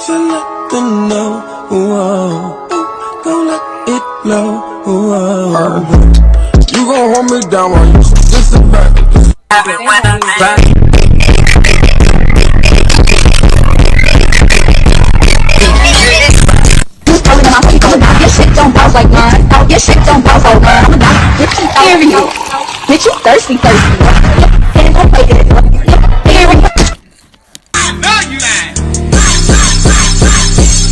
So let them know, whoa, don't let it blow, whoa. You gon' hold me down while you listen back. Your shit don't bounce like mine. Your shit don't bounce like mine. I'm about to get you period. Bitch, you thirsty. And don't play it. Period. No, you lying.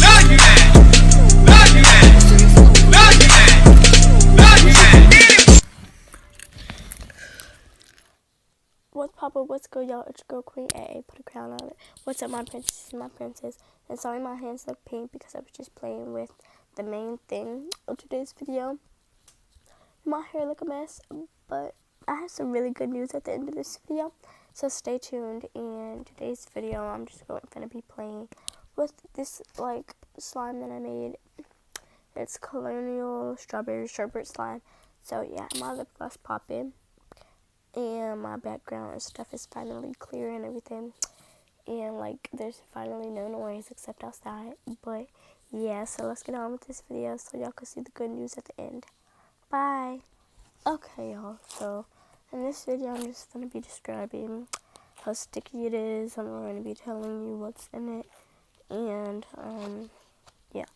No, you lying. No, you lying. No, you lying. No, you lying. What's Papa? What's good, y'all? It's your girl Queen AA. Put a crown on it. What's up, my princess? My princess. And sorry, my hands look pink because I was just playing with the main thing of today's video. My hair look a mess, but I have some really good news at the end of this video. So stay tuned. In today's video, I'm just going to be playing with this like slime that I made. It's Colonial Strawberry Sherbet slime. So yeah, my lip gloss popping. And my background and stuff is finally clear and everything, and like there's finally no noise except outside. But yeah, so let's get on with this video so y'all can see the good news at the end. Bye. Okay, y'all, so in this video I'm just going to be describing how sticky it is. I'm going to be telling you what's in it, and yeah,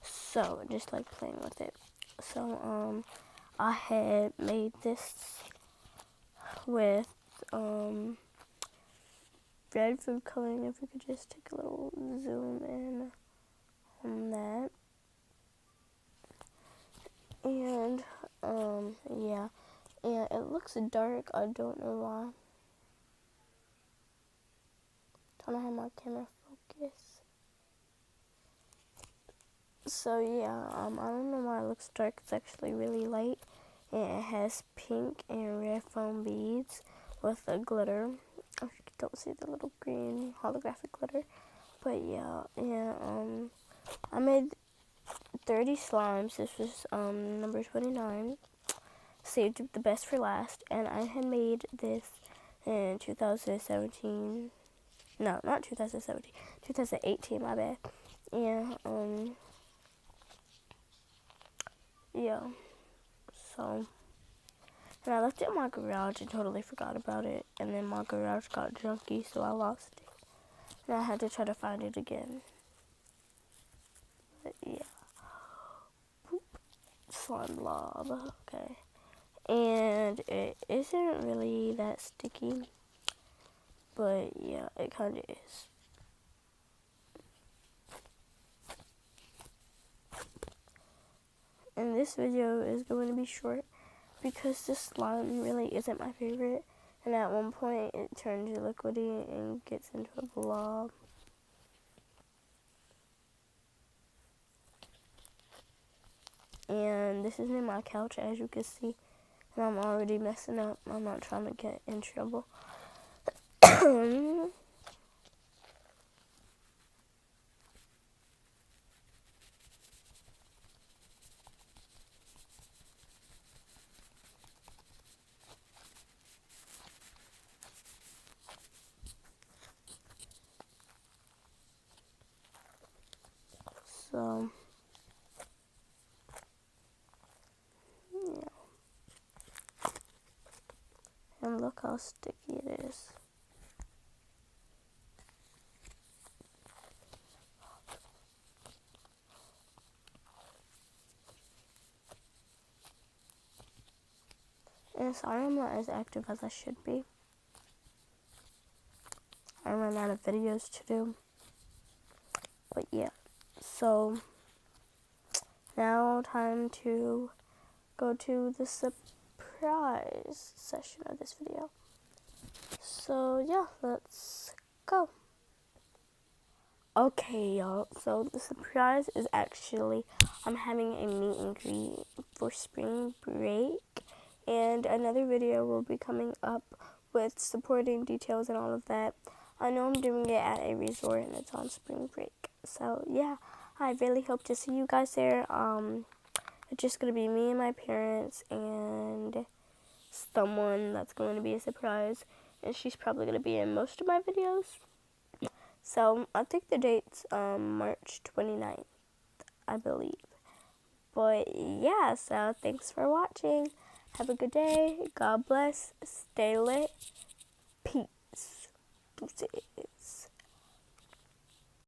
so just like playing with it. So I had made this with red food coloring. If we could just take a little zoom in on that. And yeah, and it looks dark. I don't know why. Don't know how my camera focus. So yeah, I don't know why it looks dark. It's actually really light, and it has pink and red foam beads with a glitter. If you don't see the little green holographic glitter, but yeah, I made 30 slimes. This was number 29. Saved the best for last, and I had made this in 2017. No, not 2017. 2018. My bad. And yeah. So, and I left it in my garage and totally forgot about it. And then my garage got junky, so I lost it. And I had to try to find it again. But yeah. Boop. Slime blob. Okay. And it isn't really that sticky. But yeah, it kind of is. And this video is going to be short because this slime really isn't my favorite. And at one point it turns liquidy and gets into a blob. And this is in my couch, as you can see. And I'm already messing up. I'm not trying to get in trouble. So, yeah. And look how sticky it is. And sorry I'm not as active as I should be. I ran out of videos to do. But yeah. So, now time to go to the surprise session of this video. So yeah, let's go. Okay, y'all, so the surprise is actually I'm having a meet and greet for spring break, and another video will be coming up with supporting details and all of that. I know I'm doing it at a resort and it's on spring break, so yeah, I really hope to see you guys there. It's just gonna be me and my parents and someone that's going to be a surprise, and she's probably gonna be in most of my videos. So I think the date's March 29th, I believe. But yeah, so thanks for watching. Have a good day. God bless. Stay lit.